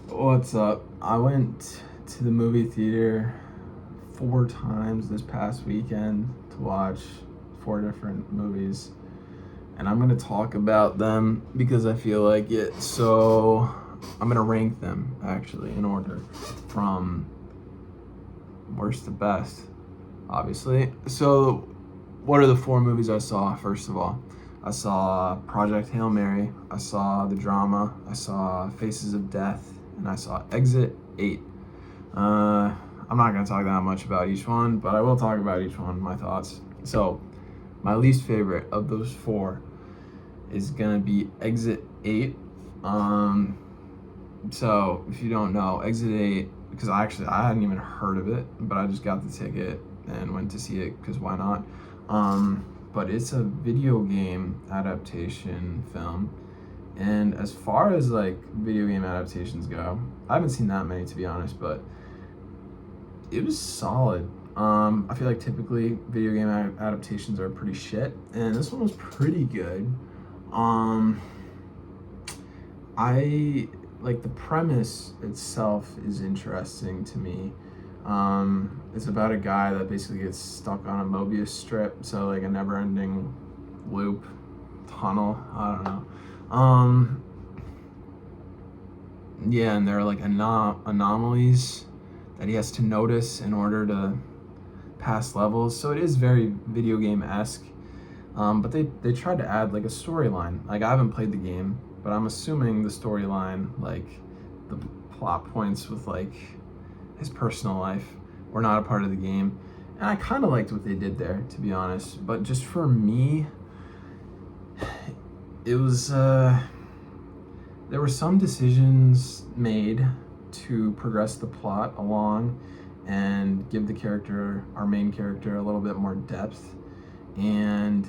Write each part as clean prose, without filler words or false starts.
What's up? I went to the movie theater 4 times this past weekend to watch 4 different movies, and I'm gonna talk about them because I feel like it. So I'm gonna rank them actually in order from worst to best, obviously. So, what are the 4 movies I saw? First of all, I saw Project Hail Mary, I saw The Drama, I saw Faces of Death, and I saw Exit 8. I'm not gonna talk that much about each one, but I will talk about each one, my thoughts. So, my least favorite of those 4 is gonna be Exit 8. Um, so if you don't know, Exit 8, because I hadn't even heard of it, but I just got the ticket and went to see it because why not? But it's a video game adaptation film, and as far as like video game adaptations go, I haven't seen that many to be honest, but it was solid. I feel like typically video game adaptations are pretty shit, and this one was pretty good. Um, I like the premise itself is interesting to me. It's about a guy that basically gets stuck on a Mobius strip, so like a never-ending loop, tunnel. I don't know. Yeah, and there are like anomalies that he has to notice in order to pass levels. So it is very video game esque. But they tried to add like a storyline. Like I haven't played the game, but I'm assuming the storyline, like the plot points with like his personal life, were not a part of the game. And I kind of liked what they did there, to be honest. But just for me, it was there were some decisions made to progress the plot along and give the character, our main character, a little bit more depth, and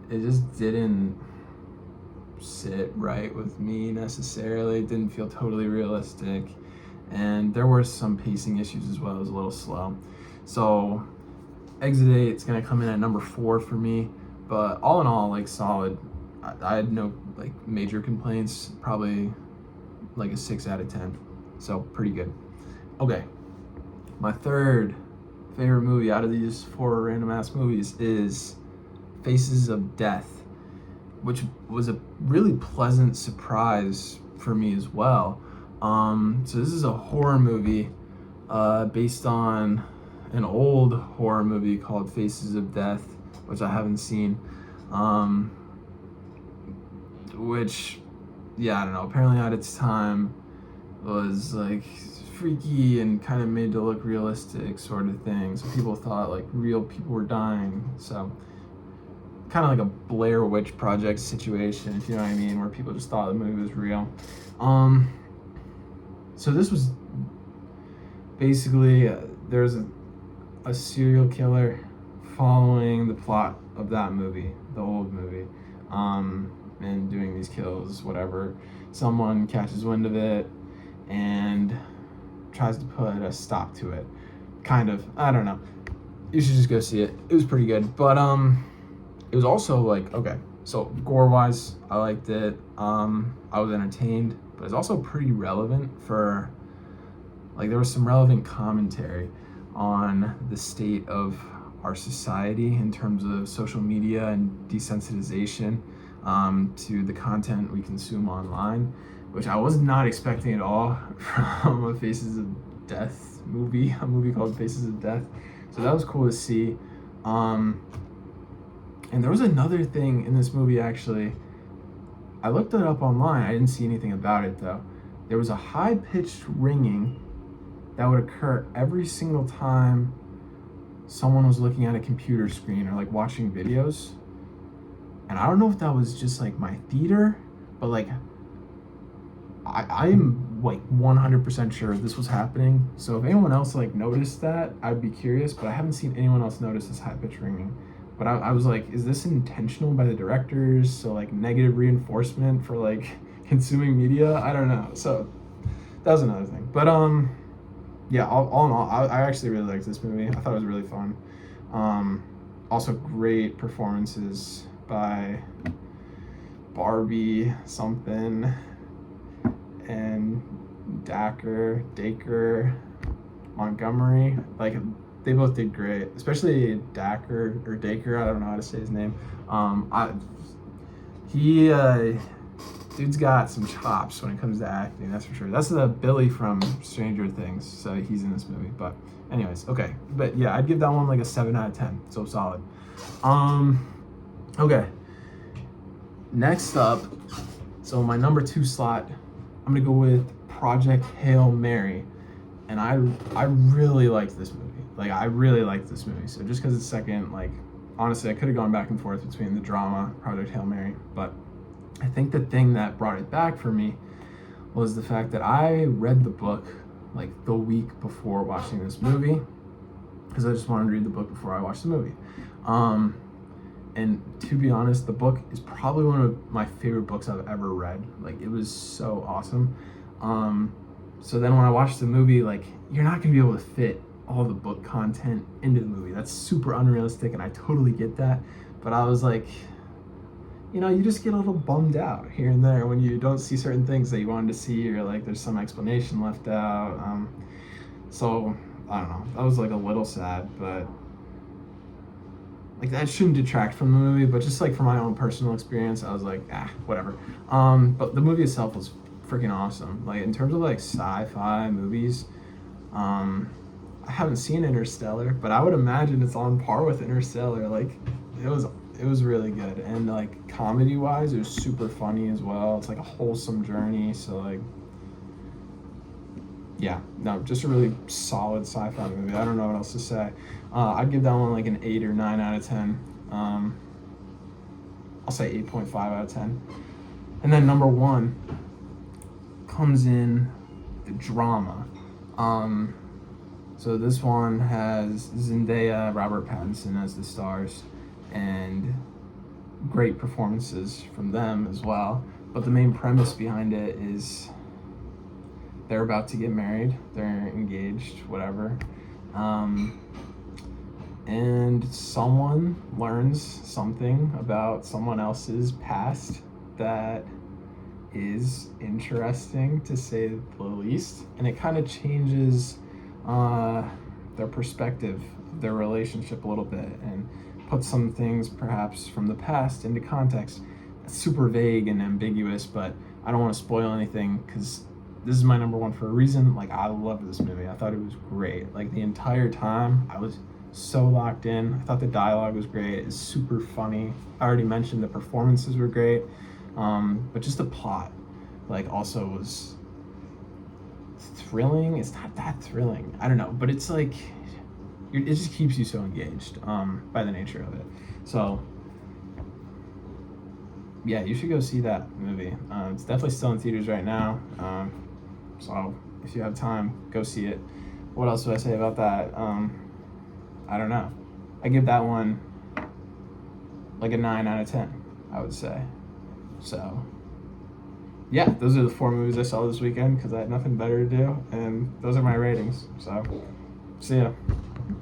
it just didn't sit right with me necessarily. It didn't feel totally realistic, and there were some pacing issues as well. It was a little slow. So Exit 8, it's gonna come in at number 4 for me, but all in all, like solid. I had no like major complaints. Probably like a 6 out of 10. So pretty good. Okay, my third favorite movie out of these 4 random ass movies is Faces of Death, which was a really pleasant surprise for me as well. So this is a horror movie based on an old horror movie called Faces of Death, which I haven't seen. Which, yeah, I don't know. Apparently, at its time, was like freaky and kind of made to look realistic, sort of thing. So people thought like real people were dying. So kind of like a Blair Witch Project situation, if you know what I mean, where people just thought the movie was real. So this was basically there's a serial killer following the plot of that movie, the old movie, and doing these kills, whatever. Someone catches wind of it and tries to put a stop to it. Kind of. I don't know. You should just go see it. It was pretty good. But it was also like, okay, so gore wise, I liked it. I was entertained, but it's also pretty relevant for like there was some relevant commentary on the state of our society in terms of social media and desensitization to the content we consume online, which I was not expecting at all from a Faces of Death movie, a movie called Faces of Death. So that was cool to see. And there was another thing in this movie actually. I looked it up online. I didn't see anything about it though. There was a high pitched ringing that would occur every single time someone was looking at a computer screen or like watching videos. And I don't know if that was just like my theater, but like I'm like 100% sure this was happening. So if anyone else like noticed that, I'd be curious, but I haven't seen anyone else notice this high pitch ringing. But I was like, is this intentional by the directors? So like negative reinforcement for like consuming media? I don't know. So that was another thing. But yeah, all in all, I actually really liked this movie. I thought it was really fun. Also great performances by Barbie something and Dacre, Montgomery. Like, they both did great, especially Dacre or Dacre. I don't know how to say his name. Dude's got some chops when it comes to acting, that's for sure. That's the Billy from Stranger Things, so he's in this movie. But anyways, okay. But yeah, I'd give that one like a 7 out of 10. So solid. Okay. Next up, so my number 2 slot, I'm gonna go with Project Hail Mary. And I really liked this movie. Like, I really liked this movie. So just because it's second, like, honestly, I could have gone back and forth between the drama, Project Hail Mary, but I think the thing that brought it back for me was the fact that I read the book like the week before watching this movie, because I just wanted to read the book before I watched the movie. And to be honest, the book is probably one of my favorite books I've ever read. Like, it was so awesome. So then when I watched the movie, like, you're not gonna be able to fit all the book content into the movie. That's super unrealistic, and I totally get that. But I was like, you know, you just get a little bummed out here and there when you don't see certain things that you wanted to see, or like there's some explanation left out. So I don't know. That was like a little sad, but like that shouldn't detract from the movie. But just like from my own personal experience, I was like, whatever. But the movie itself was freaking awesome. Like, in terms of like sci-fi movies, I haven't seen Interstellar, but I would imagine it's on par with Interstellar. Like, it was really good, and like comedy wise, it was super funny as well. It's like a wholesome journey. So like, yeah, no, just a really solid sci-fi movie. I don't know what else to say. I'd give that one like an 8 or 9 out of 10. I'll say 8.5 out of 10. And then number 1 comes in the drama. So this one has Zendaya, Robert Pattinson as the stars, and great performances from them as well. But the main premise behind it is they're about to get married, they're engaged, whatever. And someone learns something about someone else's past that is interesting, to say the least. And it kind of changes their perspective of their relationship a little bit, and put some things perhaps from the past into context. It's super vague and ambiguous, but I don't want to spoil anything because this is my number 1 for a reason. Like, I loved this movie. I thought it was great. Like, the entire time I was so locked in. I thought the dialogue was great. It's super funny. I already mentioned the performances were great, but just the plot like also was thrilling. It's not that thrilling, I don't know, but it's like it just keeps you so engaged by the nature of it. So yeah, you should go see that movie. It's definitely still in theaters right now, so if you have time, go see it. What else do I say about that? I don't know. I give that one like a 9 out of 10, I would say. So yeah, those are the 4 movies I saw this weekend because I had nothing better to do, and those are my ratings. So see ya.